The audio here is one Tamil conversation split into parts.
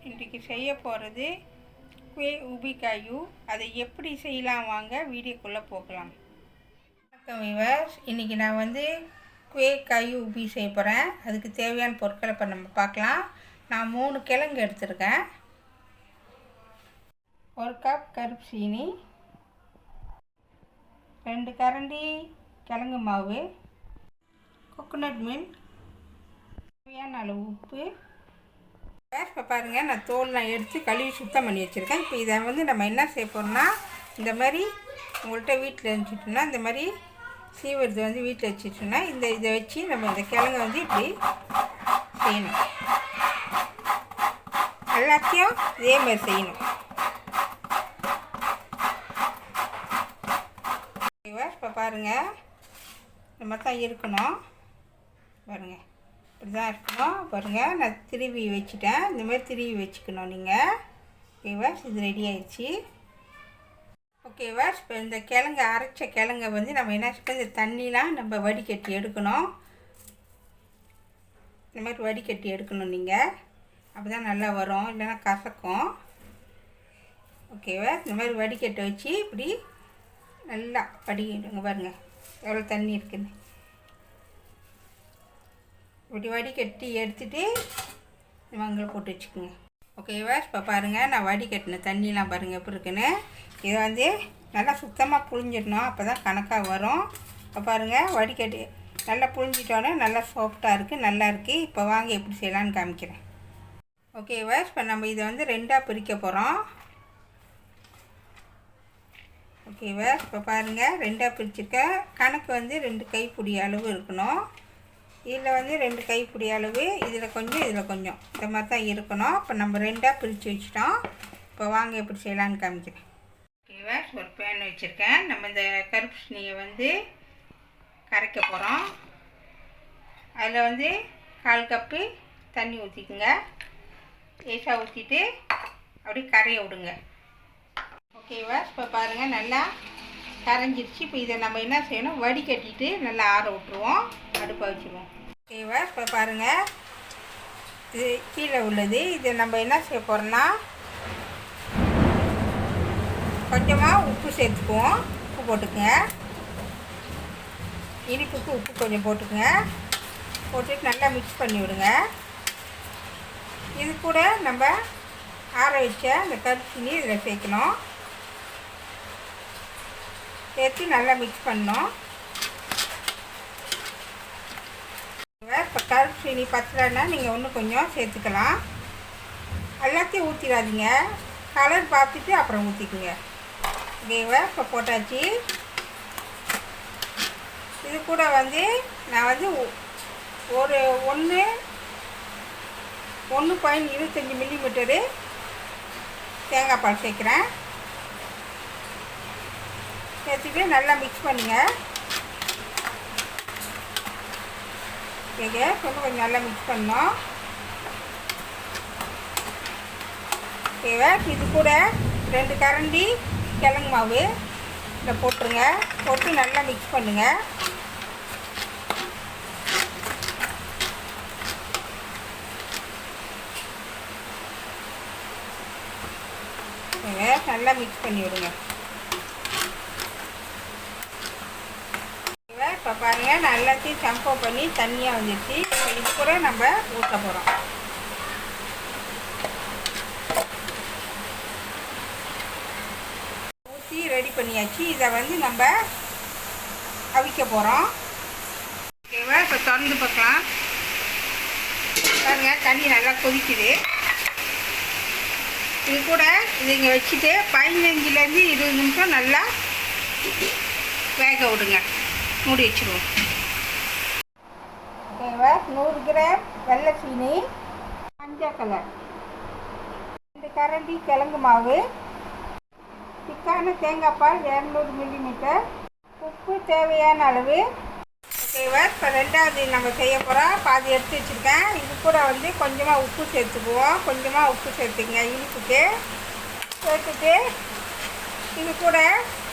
இன்றைக்கி செய்ய போகிறது குih காயு. அதை எப்படி செய்யலாம் வாங்க வீடியோக்குள்ளே போகலாம். வணக்கம் வியூவர்ஸ், இன்றைக்கி நான் குih காயு செய்ய போகிறேன். அதுக்கு தேவையான பொருட்களை இப்போ நம்ம பார்க்கலாம். நான் 3 கிழங்கு எடுத்துருக்கேன். 1 கப் கருப்பு சீனி, 2 கரண்டி கிழங்கு மாவு, கோகோனட் மில்க், தேவையான அளவு உப்பு. இப்போ பாருங்கள், நான் தோல்லாம் எடுத்து கழுவி சுத்தம் பண்ணி வச்சுருக்கேன். இப்போ இதை நம்ம என்ன செய்ய போகிறோம்னா, இந்த மாதிரி உங்கள்கிட்ட வீட்டில் இருந்துச்சுட்டோம்னா இந்த மாதிரி சீவுறது வீட்டில் வச்சுட்டோம்னா இதை வச்சு நம்ம இந்த கிழங்கை இப்படி செய்யணும். எல்லாத்தையும் இதே மாதிரி செய்யணும். இப்போ பாருங்கள், இந்த மாதிரி தான் இருக்கணும். பாருங்கள், இப்படி தான் இருக்கணும். பாருங்கள், நான் திருவி வச்சுட்டேன். இந்த மாதிரி திருவி வச்சுக்கணும் நீங்கள். ஓகேவாஸ், இது ரெடி ஆயிடுச்சு. ஓகேவாஸ், இப்போ இந்த கிழங்கு அரைச்ச கிழங்கை நம்ம என்ன செய்யணும், இந்த தண்ணிலாம் நம்ம வடிகட்டி எடுக்கணும். இந்த மாதிரி வடிகட்டி எடுக்கணும் நீங்கள். அப்போ தான் நல்லா வரும், இல்லைன்னா கசக்கும். ஓகேவா, இந்த மாதிரி வடிகட்டை வச்சு இப்படி நல்லா வடிக்கிடுங்க. பாருங்கள் எவ்வளோ தண்ணி இருக்குன்னு. இப்படி வடிகட்டி எடுத்துகிட்டு மங்களை போட்டு வச்சுக்கோங்க. ஓகேவா, இப்போ பாருங்கள், நான் வடிகட்டின தண்ணிலாம் பாருங்கள் எப்படி இருக்குன்னு. இதை நல்லா சுத்தமாக புழிஞ்சிடணும், அப்போ தான் கணக்காக வரும். இப்போ பாருங்கள், வடிகட்டி நல்லா புழிஞ்சிட்டோன்னே நல்லா சாஃப்டாக இருக்குது, நல்லா இருக்குது. இப்போ வாங்க எப்படி செய்யலான்னு காமிக்கிறேன். ஓகேவா, இப்போ நம்ம இதை 2ஆக பிரிக்க போகிறோம். ஓகேவா, இப்போ பாருங்கள், 2ஆக பிரிச்சுருக்கேன். கணக்கு 2 கைப்பிடி அளவு இருக்கணும். இதில் 2 கைப்பிடி அளவு, இதில் கொஞ்சம் இதில் கொஞ்சம், இந்த மாதிரி தான் இருக்கணும். இப்போ நம்ம 2ஆக பிரித்து வச்சுட்டோம். இப்போ வாங்க எப்படி செய்யலான்னு காமிக்கிறேன். ஓகேவா, ஒரு பேன் வச்சுருக்கேன். நம்ம இந்த கருப்பு சீனியை கரைக்க போகிறோம். அதில் 1/4 கப்பு தண்ணி ஊற்றிக்குங்க. லேசாக ஊற்றிட்டு அப்படியே கரைய விடுங்க. ஓகேவா, இப்போ பாருங்கள், நல்லா கரைஞ்சிருச்சு. இப்போ இதை நம்ம என்ன செய்யணும், வடிகட்டிட்டு நல்லா ஆற விட்ருவோம், அடுப்பை வச்சுருவோம். ஓகேவா, இப்போ பாருங்கள், இது கீழே உள்ளது. இதை நம்ம என்ன செய்ய போகிறோம்னா, கொஞ்சமாக உப்பு சேர்த்துக்குவோம். உப்பு போட்டுக்குங்க. இனிப்புக்கு உப்பு கொஞ்சம் போட்டுக்குங்க. போட்டுட்டு நல்லா மிக்ஸ் பண்ணி விடுங்க. இது கூட நம்ம ஆற வச்ச இந்த கருப்பு சீனி இதில் சேர்க்கணும். சேர்த்து நல்லா மிக்ஸ் பண்ணணும். இப்போ கருப்பு சீனி பத்தலைன்னா நீங்கள் இன்னும் கொஞ்சம் சேர்த்துக்கலாம். எல்லாத்தையும் ஊற்றிடாதீங்க, கலர் பார்த்துட்டு அப்புறம் ஊற்றிக்குங்க. ஓகேவா, இப்போ போட்டாச்சு. இது கூட நான் ஒரு 1.25 மில்லிமீட்டரு தேங்காய் பால் சேர்க்குறேன். சேர்த்துட்டு நல்லா மிக்ஸ் பண்ணுங்கள். ஓகே, கொஞ்சம் நல்லா மிக்ஸ் பண்ணோம். ஓகேவா, இது கூட 2 கரண்டி கிழங்கு மாவு இதில் போட்டுருங்க. போட்டு நல்லா மிக்ஸ் பண்ணுங்கள். நல்லா மிக்ஸ் பண்ணி விடுங்க. இப்போ பாருங்கள், நான் எல்லாத்தையும் சம்போ பண்ணி தண்ணியாக வந்துடுச்சு. இது கூட நம்ம ஊற்ற போகிறோம். ஊற்றி ரெடி பண்ணியாச்சு. இதை நம்ம அவிக்க போகிறோம். ஓகேவா, இப்போ திறந்து பார்க்கலாம். பாருங்கள், தண்ணி நல்லா கொதிக்குது. இது கூட இங்கே வச்சுட்டு 15லேருந்து 20 நிமிஷம் நல்லா வேக விடுங்க. மூடி வச்சுருவோம். ஓகேவா, 100 கிராம் வெள்ளை சீனி, மஞ்சள் கலர், 2 கரண்டி கிழங்கு மாவு, திக்கான தேங்காய் பால் 200 மில்லிமீட்டர், உப்பு தேவையான அளவு. ஓகேவா, இப்போ 2ஆவது நம்ம செய்ய போகிறோம். பாதி எடுத்து வச்சுருக்கேன். இது கூட கொஞ்சமாக உப்பு சேர்த்துக்குவோம். கொஞ்சமாக உப்பு சேர்த்துக்குங்க இனிப்புக்கு. சேர்த்துட்டு இது கூட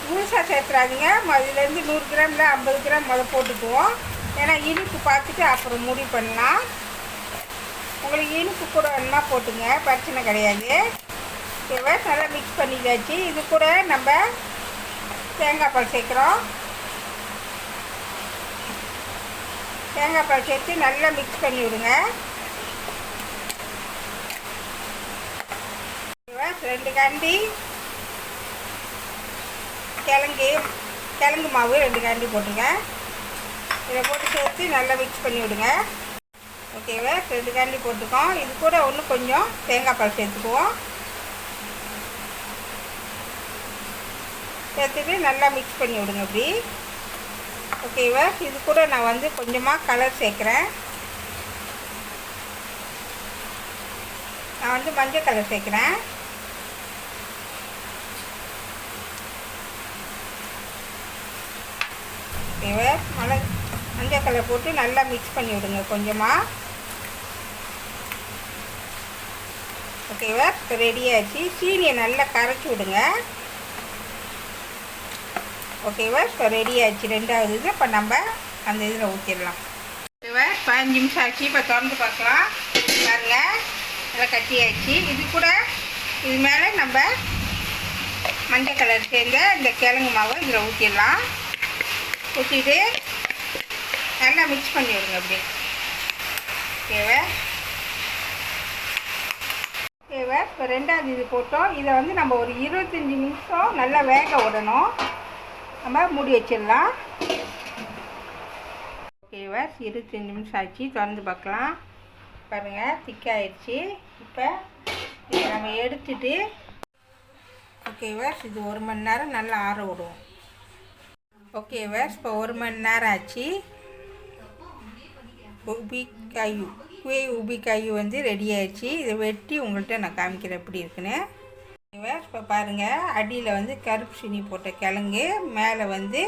முழுசாக சேர்த்துறாதீங்க. இதுலேருந்து 100 கிராமில் 50 கிராம் போட்டுக்குவோம். ஏன்னா இனிப்பு பார்த்துட்டு அப்புறம் முடிவு பண்ணலாம். உங்களுக்கு இனிப்பு கூட வேணுமா போட்டுங்க, பிரச்சனை கிடையாது. ஓகேவா, நல்லா மிக்ஸ் பண்ணியாச்சு. இது கூட நம்ம தேங்காய் பால் சேர்க்குறோம். தேங்காய் பால் சேர்த்து நல்லா மிக்ஸ் பண்ணி விடுங்க. 2 கரண்டி கிழங்கு மாவு 2 கரண்டி போட்டுங்க. இதை போட்டு சேர்த்து நல்லா மிக்ஸ் பண்ணி விடுங்க. ஓகேவா, 2 கரண்டி போட்டுக்கோம். இது கூட இன்னும் கொஞ்சம் தேங்காய் பால் சேர்த்துக்குவோம். சேர்த்துட்டு நல்லா மிக்ஸ் பண்ணி விடுங்க இப்படி. ஓகேவா, இது கூட நான் வந்து கொஞ்சமாக கலர் சேர்க்குறேன். நான் வந்து மஞ்சள் கலர் சேர்க்குறேன். ஓகேவா, மஞ்சள் கலர் போட்டு நல்லா மிக்ஸ் பண்ணி விடுங்க கொஞ்சமாக. ஓகேவா, இப்போ ரெடி ஆச்சு. சீனியை நல்லா கரைச்சி விடுங்க. ஓகேவா, இப்போ ரெடி ஆச்சு 2வது இது. இப்போ நம்ம அந்த இதில் ஊற்றிடலாம். ஓகேவா, 15 நிமிஷம் ஆச்சு. இப்போ திறந்து பார்க்கலாம். பாருங்கள், நல்லா கட்டி ஆச்சு. இது மேலே நம்ம மஞ்சள் கலர் சேர்ந்த இந்த கிழங்கு மாவை இதில் ஊற்றிடலாம். ஊற்றிட்டு நல்லா மிக்ஸ் பண்ணி விடுங்க அப்படி. ஓகேவா, இப்போ 2வது இது போட்டோம். இதை வந்து நம்ம ஒரு 25 நிமிஷம் நல்லா வேக விடணும். நம்ம மூடி வச்சிடலாம். ஓகேவா, 25 நிமிஷம் ஆச்சு. திறந்து பார்க்கலாம். பாருங்கள், திக்காயிடுச்சு. இப்போ இதை நம்ம எடுத்துட்டு ஓகேவா, இது 1 மணி நேரம் நல்லா ஆற விடுவோம். ஓகேவா, இப்போ 1 மணி நேரம் ஆச்சு. குய் காyu வந்து ரெடி ஆயிடுச்சு. இதை வெட்டி உங்கள்கிட்ட நான் காமிக்கிறேன் எப்படி இருக்குன்னு. இப்போ பாருங்கள், அடியில் வந்து கருப்பு சீனி போட்ட கிழங்கு, மேலே வந்து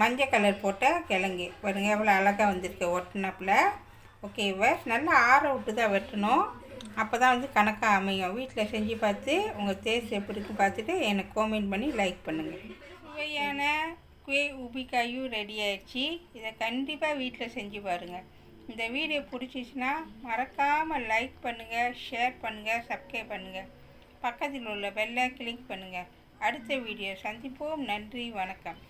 மஞ்சள் கலர் போட்ட கிழங்கு. பாருங்கள் எவ்வளோ அழகாக வந்திருக்கு ஒட்டினப்பில். ஓகேவா, நல்லா ஆற விட்டு தான் வெட்டணும். அப்போ தான் வந்து கணக்காக அமையும். வீட்டில் செஞ்சு பார்த்து உங்கள் டேஸ்ட் எப்படி இருக்குன்னு பார்த்துட்டு எனக்கு காமெண்ட் பண்ணி லைக் பண்ணுங்கள். சுவையான குய் காyu ரெடி ஆயிடுச்சு. இதை கண்டிப்பாக வீட்டில் செஞ்சு பாருங்கள். இந்த வீடியோ பிடிச்சிச்சின்னா மறக்காமல் லைக் பண்ணுங்கள், ஷேர் பண்ணுங்கள், சப்ஸ்கிரைப் பண்ணுங்கள். பக்கத்தில் உள்ள பெல்லை கிளிக் பண்ணுங்கள். அடுத்த வீடியோ சந்திப்போம். நன்றி, வணக்கம்.